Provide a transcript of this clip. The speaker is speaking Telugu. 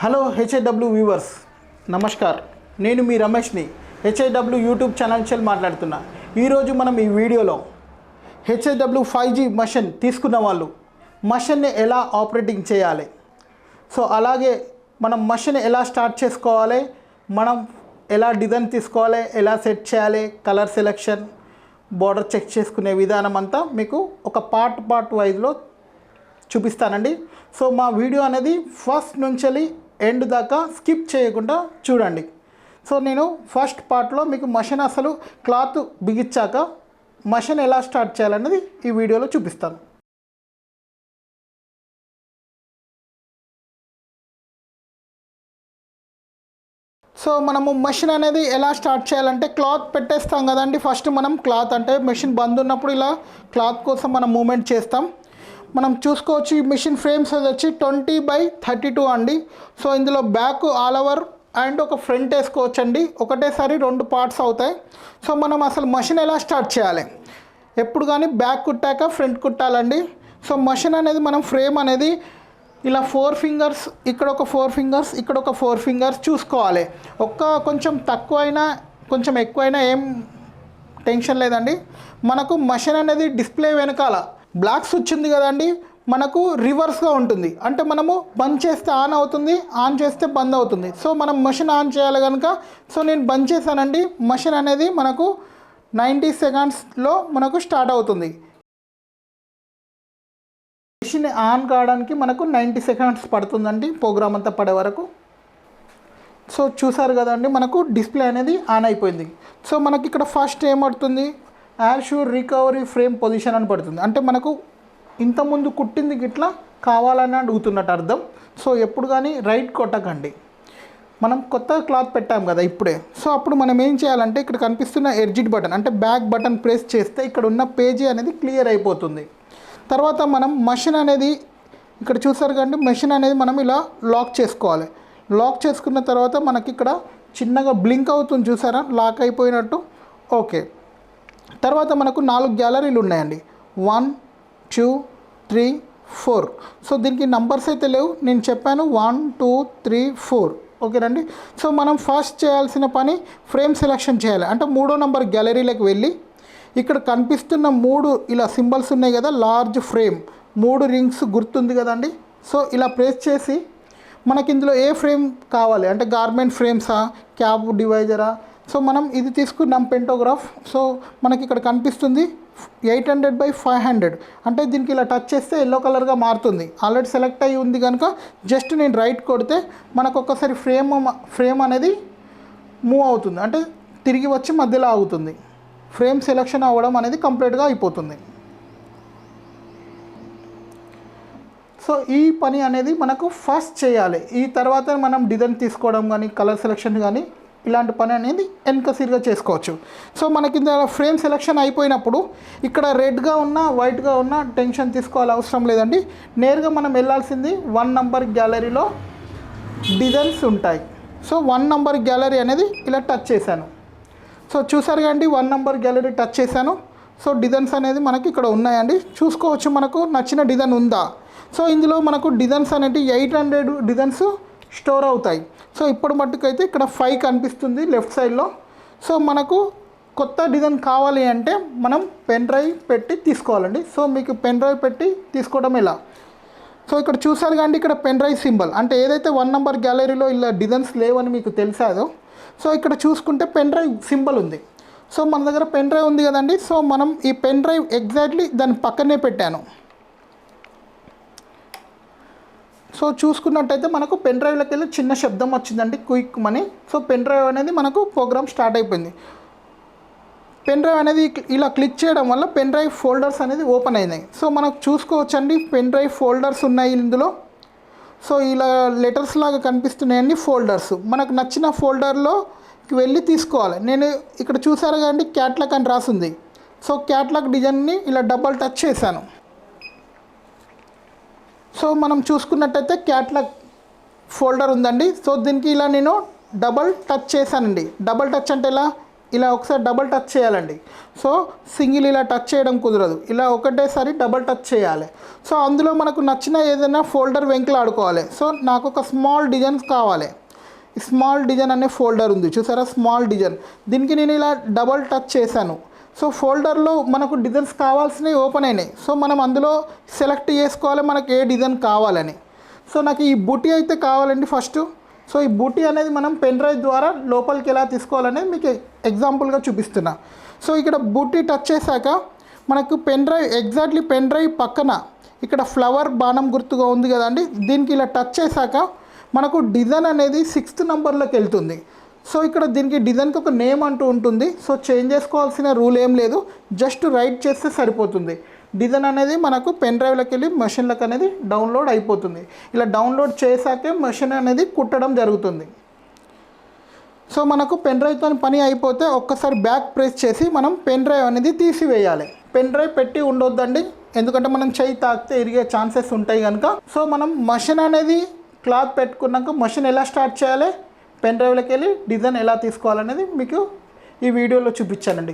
Hello హెచ్ఐడబ్ల్యూ viewers, namaskar. నేను మీ రమేష్ని హెచ్ఐడబ్ల్యూ యూట్యూబ్ ఛానల్ నుంచి మాట్లాడుతున్నా. ఈరోజు మనం ఈ వీడియోలో హెచ్ఐడబ్ల్యూ 5G మషిన్ తీసుకున్న వాళ్ళు మషిన్ని ఎలా ఆపరేటింగ్ చేయాలి, సో అలాగే మనం మషిన్ ఎలా స్టార్ట్ చేసుకోవాలి, మనం ఎలా డిజైన్ తీసుకోవాలి, ఎలా సెట్ చేయాలి, కలర్ సెలెక్షన్, బోర్డర్ చెక్ చేసుకునే విధానం అంతా మీకు ఒక పార్ట్ వైజ్లో చూపిస్తానండి. సో మా వీడియో అనేది ఫస్ట్ నుంచి ఎండ్ దాకా స్కిప్ చేయకుండా చూడండి. సో నేను ఫస్ట్ పార్ట్లో మీకు మషిన్ అసలు క్లాత్ బిగించాక మషిన్ ఎలా స్టార్ట్ చేయాలనేది ఈ వీడియోలో చూపిస్తాను. సో మనము మెషిన్ అనేది ఎలా స్టార్ట్ చేయాలంటే క్లాత్ పెట్టేస్తాం కదండి. ఫస్ట్ మనం క్లాత్ అంటే మెషిన్ బంద్ ఉన్నప్పుడు ఇలా క్లాత్ కోసం మనం మూమెంట్ చేస్తాం. మనం చూసుకోవచ్చు ఈ మిషన్ ఫ్రేమ్స్ వచ్చి 20x32 అండి. సో ఇందులో బ్యాక్ ఆల్ ఓవర్ అండ్ ఒక ఫ్రంట్ వేసుకోవచ్చు అండి. ఒకటేసారి 2 పార్ట్స్ అవుతాయి. సో మనం అసలు మషిన్ ఎలా స్టార్ట్ చేయాలి, ఎప్పుడు కానీ బ్యాక్ కుట్టాక ఫ్రంట్ కుట్టాలండి. సో మషిన్ అనేది మనం ఫ్రేమ్ అనేది ఇలా 4 ఫింగర్స్, ఇక్కడ ఒక 4 ఫింగర్స్, ఇక్కడ ఒక 4 ఫింగర్స్ చూసుకోవాలి. కొంచెం తక్కువైనా కొంచెం ఎక్కువైనా ఏం టెన్షన్ లేదండి. మనకు మషిన్ అనేది డిస్ప్లే వెనకాల బ్లాక్ స్విచ్ ఉంది కదండి, మనకు రివర్స్గా ఉంటుంది. అంటే మనము బంద్ చేస్తే ఆన్ అవుతుంది, ఆన్ చేస్తే బంద్ అవుతుంది. సో మనం మషిన్ ఆన్ చేయాలి కనుక సో నేను బంద్ చేశానండి. మషిన్ అనేది మనకు 90 సెకండ్స్లో మనకు స్టార్ట్ అవుతుంది. మిషన్ ఆన్ కావడానికి మనకు 90 సెకండ్స్ పడుతుందండి, ప్రోగ్రామ్ అంతా పడే వరకు. సో చూసారు కదండి, మనకు డిస్ప్లే అనేది ఆన్ అయిపోయింది. సో మనకి ఇక్కడ ఫస్ట్ ఏమవుతుంది, యాష్యూర్ రికవరీ ఫ్రేమ్ పొజిషన్ అని పడుతుంది. అంటే మనకు ఇంతకుముందు కుట్టింది గిట్లా కావాలని అడుగుతున్నట్టు అర్థం. సో ఎప్పుడు కానీ రైట్ కొట్టకండి, మనం కొత్త క్లాత్ పెట్టాం కదా ఇప్పుడే. సో అప్పుడు మనం ఏం చేయాలంటే ఇక్కడ కనిపిస్తున్న ఎడ్జిట్ బటన్ అంటే బ్యాక్ బటన్ ప్రెస్ చేస్తే ఇక్కడ ఉన్న పేజీ అనేది క్లియర్ అయిపోతుంది. తర్వాత మనం మషిన్ అనేది ఇక్కడ చూసారు కండి, మషిన్ అనేది మనం ఇలా లాక్ చేసుకోవాలి. లాక్ చేసుకున్న తర్వాత మనకి ఇక్కడ చిన్నగా బ్లింక్ అవుతుంది చూసారా, లాక్ అయిపోయినట్టు. ఓకే, తర్వాత మనకు 4 గ్యాలరీలు ఉన్నాయండి, 1 2 3 4. సో దీనికి నంబర్స్ అయితే లేవు, నేను చెప్పాను 1 2 3 4. ఓకేనండి. సో మనం ఫస్ట్ చేయాల్సిన పని ఫ్రేమ్ సెలెక్షన్ చేయాలి. అంటే 3వ నంబర్ గ్యాలరీలోకి వెళ్ళి ఇక్కడ కనిపిస్తున్న 3 ఇలా సింబల్స్ ఉన్నాయి కదా, లార్జ్ ఫ్రేమ్ 3 రింగ్స్ గుర్తుంది కదండి. సో ఇలా ప్రెస్ చేసి మనకి ఇందులో ఏ ఫ్రేమ్ కావాలి అంటే గార్మెంట్ ఫ్రేమ్సా, క్యాబ్ డివైజరా. సో మనం ఇది తీసుకున్నాం పెంటోగ్రాఫ్. సో మనకి ఇక్కడ కనిపిస్తుంది 800x500. అంటే దీనికి ఇలా టచ్ చేస్తే ఎల్లో కలర్గా మారుతుంది. ఆల్రెడీ సెలెక్ట్ అయ్యి ఉంది కనుక జస్ట్ నేను రైట్ కొడితే మనకు ఒక్కసారి ఫ్రేమ్ అనేది మూవ్ అవుతుంది, అంటే తిరిగి వచ్చి మధ్యలో ఆగుతుంది. ఫ్రేమ్ సెలెక్షన్ అవ్వడం అనేది కంప్లీట్గా అయిపోతుంది. సో ఈ పని అనేది మనకు ఫస్ట్ చేయాలి. ఈ తర్వాత మనం డిజైన్ తీసుకోవడం కానీ కలర్ సెలెక్షన్ కానీ ఇలాంటి పని అనేది ఎన్కసీర్గా చేసుకోవచ్చు. సో మనకి ఇందులో ఫ్రేమ్ సెలెక్షన్ అయిపోయినప్పుడు ఇక్కడ రెడ్గా ఉన్న వైట్గా ఉన్న టెన్షన్ తీసుకోవాలి అవసరం లేదండి. నేరుగా మనం వెళ్ళాల్సింది 1 నంబర్ గ్యాలరీలో డిజైన్స్ ఉంటాయి. సో 1 నంబర్ గ్యాలరీ అనేది ఇలా టచ్ చేశాను. సో చూసారు కండి, 1 నంబర్ గ్యాలరీ టచ్ చేశాను. సో డిజైన్స్ అనేది మనకి ఇక్కడ ఉన్నాయండి, చూసుకోవచ్చు మనకు నచ్చిన డిజైన్ ఉందా. సో ఇందులో మనకు డిజైన్స్ అనేవి 800 డిజైన్స్ స్టోర్ అవుతాయి. సో ఇప్పుడు మట్టుకైతే ఇక్కడ 5 కనిపిస్తుంది లెఫ్ట్ సైడ్లో. సో మనకు కొత్త డిజైన్ కావాలి అంటే మనం పెన్ డ్రైవ్ పెట్టి తీసుకోవాలండి. సో మీకు పెన్ డ్రైవ్ పెట్టి తీసుకోవడం ఎలా, సో ఇక్కడ చూసారు కానీ ఇక్కడ పెన్ డ్రైవ్ సింబల్ అంటే ఏదైతే 1 నంబర్ గ్యాలరీలో ఇలా డిజైన్స్ లేవని మీకు తెలిసాదో, సో ఇక్కడ చూసుకుంటే పెన్ డ్రైవ్ సింబల్ ఉంది. సో మన దగ్గర పెన్ డ్రైవ్ ఉంది కదండి. సో మనం ఈ పెన్ డ్రైవ్ ఎగ్జాక్ట్లీ దాని పక్కనే పెట్టాను. సో చూసుకున్నట్టయితే మనకు పెన్ డ్రైవ్లోకి వెళ్ళి చిన్న శబ్దం వచ్చిందండి, quick money. So pen drive అనేది మనకు ప్రోగ్రామ్ స్టార్ట్ అయిపోయింది. పెన్ డ్రైవ్ అనేది ఇలా క్లిక్ చేయడం వల్ల పెన్ డ్రైవ్ ఫోల్డర్స్ అనేది ఓపెన్ అయినాయి. సో మనకు చూసుకోవచ్చండి పెన్ డ్రైవ్ ఫోల్డర్స్ ఉన్నాయి ఇందులో. సో ఇలా లెటర్స్ లాగా కనిపిస్తున్నాయండి ఫోల్డర్స్. మనకు నచ్చిన ఫోల్డర్లోకి వెళ్ళి తీసుకోవాలి. నేను ఇక్కడ చూసారు కానీ క్యాట్లాగ్ అని రాసింది. సో క్యాట్లాగ్ డిజైన్ని ఇలా డబల్ టచ్ చేశాను. సో మనం చూసుకున్నట్టయితే క్యాట్లాగ్ ఫోల్డర్ ఉందండి. సో దీనికి ఇలా నేను డబల్ టచ్ చేశానండి. డబల్ టచ్ అంటే ఇలా ఇలా ఒకసారి డబల్ టచ్ చేయాలండి. సో సింగిల్ ఇలా టచ్ చేయడం కుదరదు, ఇలా ఒకటేసారి డబల్ టచ్ చేయాలి. సో అందులో మనకు నచ్చిన ఏదైనా ఫోల్డర్ వెంకలాడుకోవాలి. సో నాకు ఒక స్మాల్ డిజైన్స్ కావాలి. స్మాల్ డిజైన్ అనే ఫోల్డర్ ఉంది చూసారా, స్మాల్ డిజైన్. దీనికి నేను ఇలా డబల్ టచ్ చేశాను. సో ఫోల్డర్లో మనకు డిజైన్స్ కావాల్సినవి ఓపెన్ అయినాయి. సో మనం అందులో సెలెక్ట్ చేసుకోవాలి మనకు ఏ డిజైన్ కావాలని. సో నాకు ఈ బూటీ అయితే కావాలండి ఫస్ట్. సో ఈ బూటీ అనేది మనం పెన్ డ్రైవ్ ద్వారా లోపలికి ఎలా తీసుకోవాలనేది మీకు ఎగ్జాంపుల్గా చూపిస్తున్నా. సో ఇక్కడ బూటీ టచ్ చేశాక మనకు pen drive exactly pen drive పక్కన ఇక్కడ ఫ్లవర్ బాణం గుర్తుగా ఉంది కదండి, దీనికి ఇలా టచ్ చేశాక మనకు డిజైన్ అనేది 6th నెంబర్లోకి వెళ్తుంది. సో ఇక్కడ దీనికి డిజైన్కి ఒక నేమ్ అంటూ ఉంటుంది. సో చేంజ్ చేసుకోవాల్సిన రూల్ ఏం లేదు, జస్ట్ రైట్ చేస్తే సరిపోతుంది. డిజైన్ అనేది మనకు పెన్ డ్రైవ్లోకి వెళ్ళి మెషిన్లకు అనేది డౌన్లోడ్ అయిపోతుంది. ఇలా డౌన్లోడ్ చేశాకే మెషిన్ అనేది కుట్టడం జరుగుతుంది. సో మనకు పెన్ డ్రైవ్తో పని అయిపోతే ఒక్కసారి బ్యాక్ ప్రెస్ చేసి మనం పెన్ డ్రైవ్ అనేది తీసివేయాలి. పెన్ డ్రైవ్ పెట్టి ఉండొద్దండి, ఎందుకంటే మనం చెయ్యి తాకితే ఇరిగే ఛాన్సెస్ ఉంటాయి కనుక. సో మనం మెషిన్ అనేది క్లాత్ పెట్టుకున్నాక మెషిన్ ఎలా స్టార్ట్ చేయాలి, పెన్ డ్రైవ్లోకి వెళ్ళి డిజైన్ ఎలా తీసుకోవాలనేది మీకు ఈ వీడియోలో చూపించానండి.